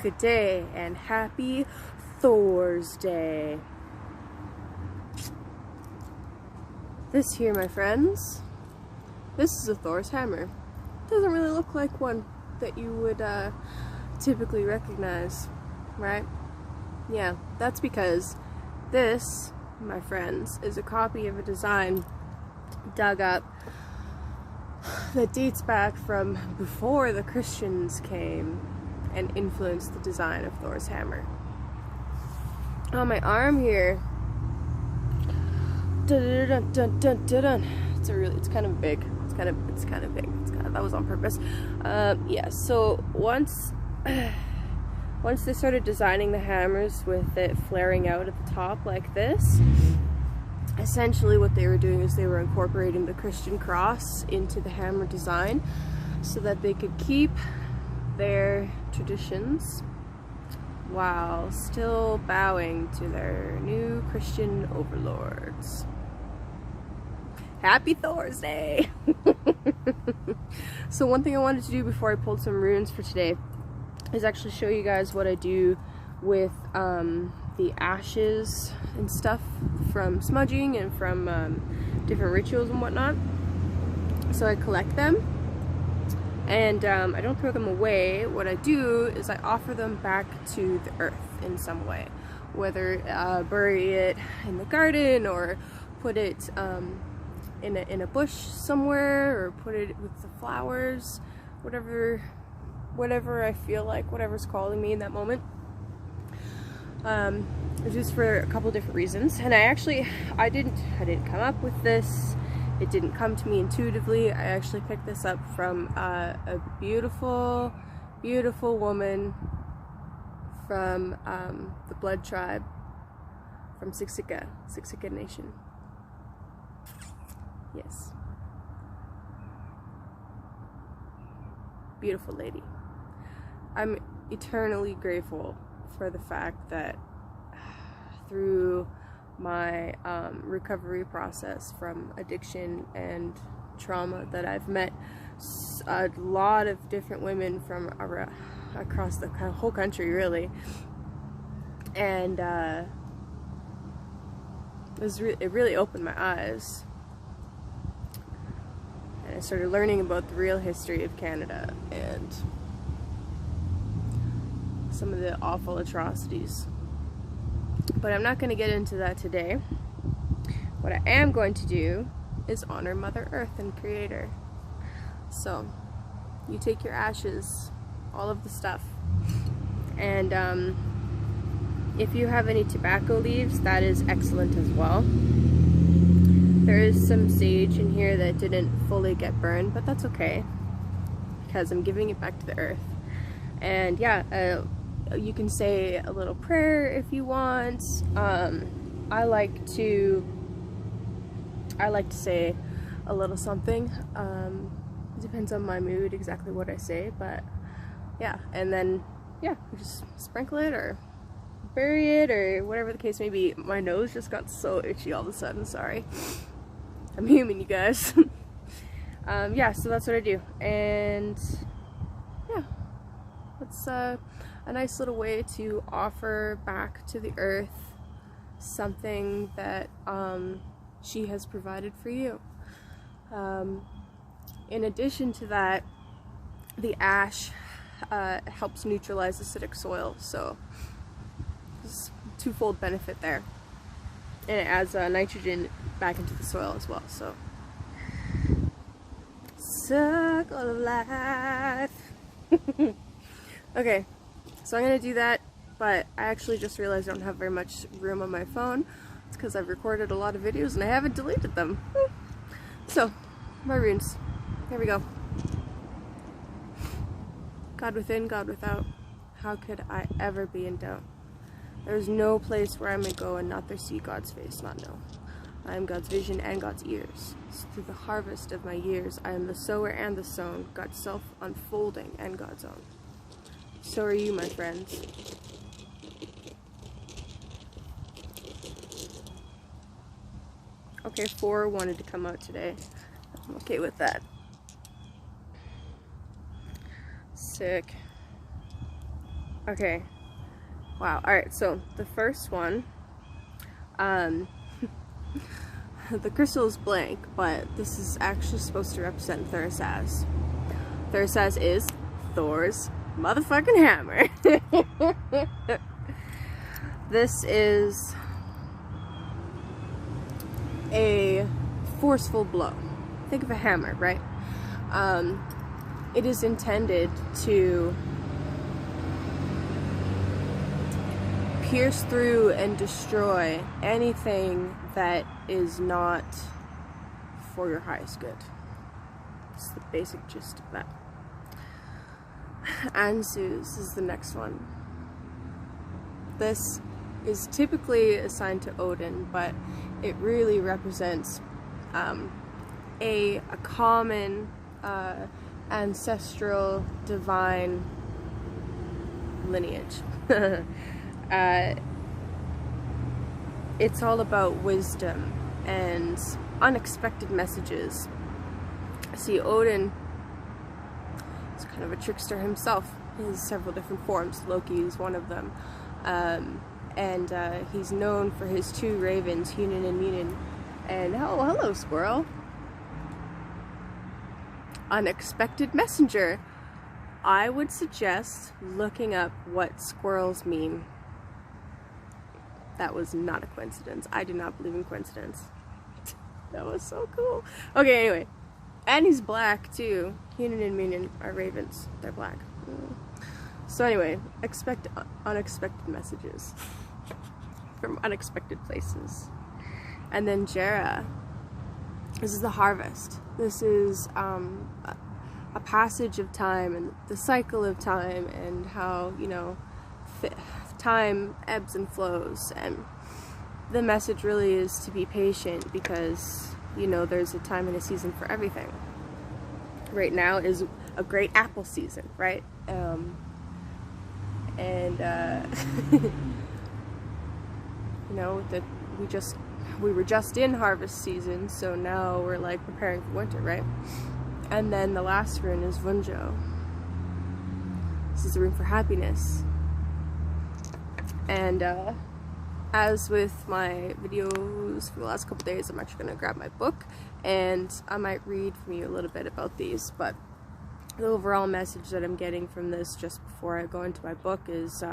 good day, and happy Thursday. This here, my friends, this is a Thor's hammer. Doesn't really look like one that you would typically recognize, right? Yeah, that's because this, my friends, is a copy of a design dug up that dates back from before the Christians came and influenced the design of Thor's hammer. On my arm here, it's kind of big. It's kind of big. That was on purpose. Yeah. So once they started designing the hammers with it flaring out at the top like this, essentially what they were doing is they were incorporating the Christian cross into the hammer design so that they could keep their traditions while still bowing to their new Christian overlords. Happy Thursday! So one thing I wanted to do before I pulled some runes for today is actually show you guys what I do with the ashes and stuff from smudging and from different rituals and whatnot. So I collect them, and I don't throw them away. What I do is I offer them back to the earth in some way, whether bury it in the garden or put it in a bush somewhere, or put it with the flowers, whatever I feel like, whatever's calling me in that moment. Just for a couple different reasons. And I didn't come up with this. It didn't come to me intuitively. I actually picked this up from a beautiful, beautiful woman from the Blood Tribe, from Siksika Nation. Yes. Beautiful lady. I'm eternally grateful for the fact that through my recovery process from addiction and trauma, that I've met a lot of different women from across the whole country, really, and it really opened my eyes, and I started learning about the real history of Canada and some of the awful atrocities. But I'm not going to get into that today. What I am going to do is honor Mother Earth and Creator. So you take your ashes, all of the stuff, and if you have any tobacco leaves, that is excellent as well. There is some sage in here that didn't fully get burned, but that's okay, because I'm giving it back to the earth. And yeah, you can say a little prayer if you want. I like to say a little something. It depends on my mood exactly what I say, but yeah. And then yeah, we just sprinkle it or bury it or whatever the case may be. My nose just got so itchy all of a sudden. Sorry, I'm human, you guys. Yeah, so that's what I do, and yeah, it's a nice little way to offer back to the earth something that she has provided for you. In addition to that, the ash helps neutralize acidic soil, so there's a twofold benefit there, and it adds nitrogen back into the soil as well. So circle of life. Okay, so I'm gonna do that, but I actually just realized I don't have very much room on my phone. It's because I've recorded a lot of videos and I haven't deleted them. So, my runes. Here we go. God within, God without. How could I ever be in doubt? There is no place where I may go and not there see God's face, not know. I am God's vision and God's ears. So through the harvest of my years, I am the sower and the sown, God's self unfolding and God's own. So are you, my friends. Okay, 4 wanted to come out today. I'm okay with that. Sick. Okay. Wow. Alright, so the first one, the crystal is blank, but this is actually supposed to represent Thursaz. Thursaz is Thor's motherfucking hammer. This is a forceful blow. Think of a hammer, right? It is intended to pierce through and destroy anything that is not for your highest good. It's the basic gist of that. Anzus is the next one. This is typically assigned to Odin, but it really represents a common ancestral divine lineage. It's all about wisdom and unexpected messages. See, Odin is kind of a trickster himself. He has several different forms. Loki is one of them. And he's known for his two ravens, Hunin and Munin. And oh, hello, squirrel. Unexpected messenger. I would suggest looking up what squirrels mean. That was not a coincidence. I do not believe in coincidence. That was so cool. Okay, anyway. And he's black, too. Hunin and Munin are ravens. They're black. So anyway, expect unexpected messages from unexpected places. And then Jera. This is the harvest. This is a passage of time and the cycle of time and how, you know, time ebbs and flows. And the message really is to be patient because, you know, there's a time and a season for everything. Right now is a great apple season, right? You know, that we were just in harvest season, so now we're like preparing for winter, right? And then the last rune is Vunjo. This is a rune for happiness. And as with my videos for the last couple days, I'm actually going to grab my book and I might read from you a little bit about these, but the overall message that I'm getting from this just before I go into my book is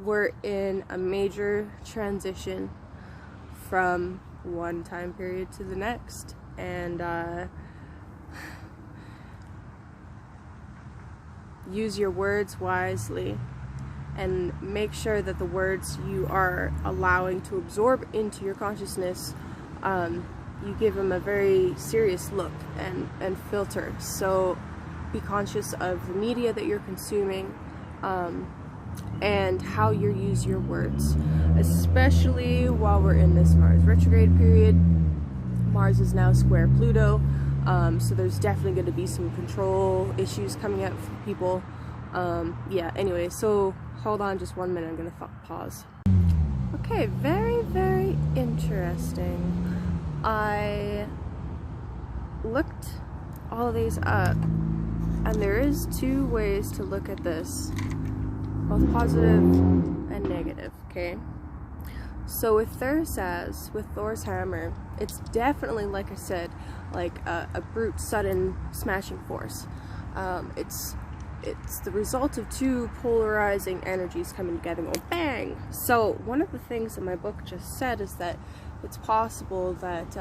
we're in a major transition from one time period to the next, and use your words wisely and make sure that the words you are allowing to absorb into your consciousness, you give them a very serious look and filter. So be conscious of the media that you're consuming and how you use your words, especially while we're in this Mars retrograde period. Mars is now square Pluto, so there's definitely going to be some control issues coming up for people. Yeah, anyway, so hold on just 1 minute, I'm going to pause. Okay, very, very interesting. I looked all of these up, and there is two ways to look at this, both positive and negative, okay? So with Thursaz, with Thor's hammer, it's definitely, like I said, like a brute, sudden smashing force. It's the result of two polarizing energies coming together and going bang! So one of the things that my book just said is that it's possible that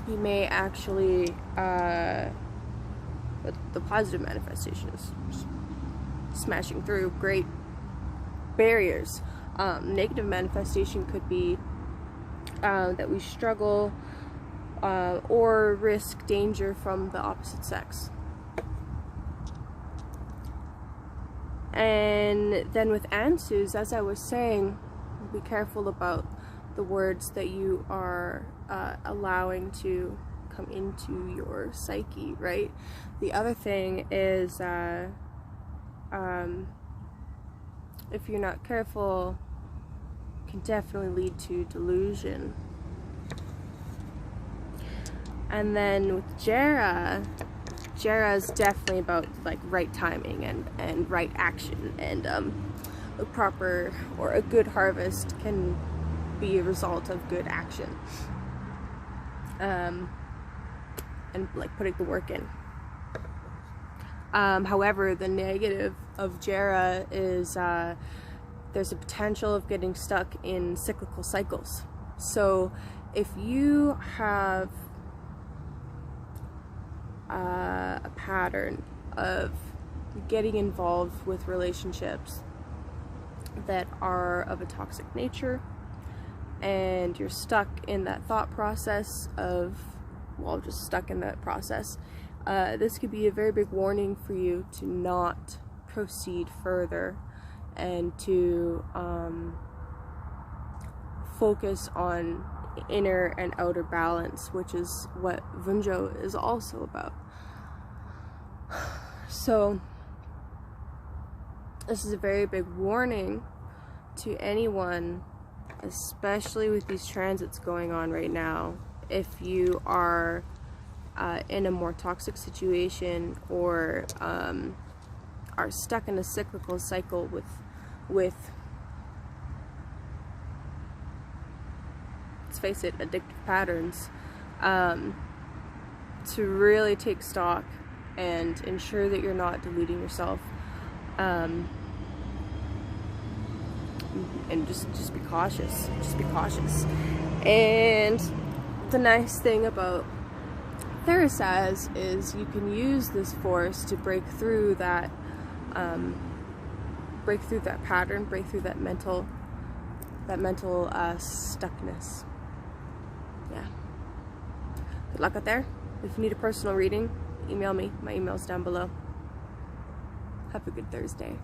you may actually, the positive manifestation is smashing through great barriers. Negative manifestation could be that we struggle or risk danger from the opposite sex. And then with Anzus, as I was saying, be careful about the words that you are allowing to come into your psyche, right? The other thing is if you're not careful, can definitely lead to delusion. And then with Jera, Jera is definitely about like right timing and right action, and a proper or a good harvest can be a result of good action, and like putting the work in. However, the negative of Jera is there's a potential of getting stuck in cyclical cycles. So if you have a pattern of getting involved with relationships that are of a toxic nature, and you're stuck in that thought process of, well, just stuck in that process, this could be a very big warning for you to not proceed further and to focus on inner and outer balance, which is what Vunjo is also about. So this is a very big warning to anyone, especially with these transits going on right now. If you are in a more toxic situation, or are stuck in a cyclical cycle with let's face it, addictive patterns, to really take stock and ensure that you're not deluding yourself, and just be cautious. Just be cautious. And the nice thing about Therisaz is you can use this force to break through that pattern, break through that mental stuckness. Yeah. Good luck out there. If you need a personal reading, email me. My email's down below. Have a good Thursday.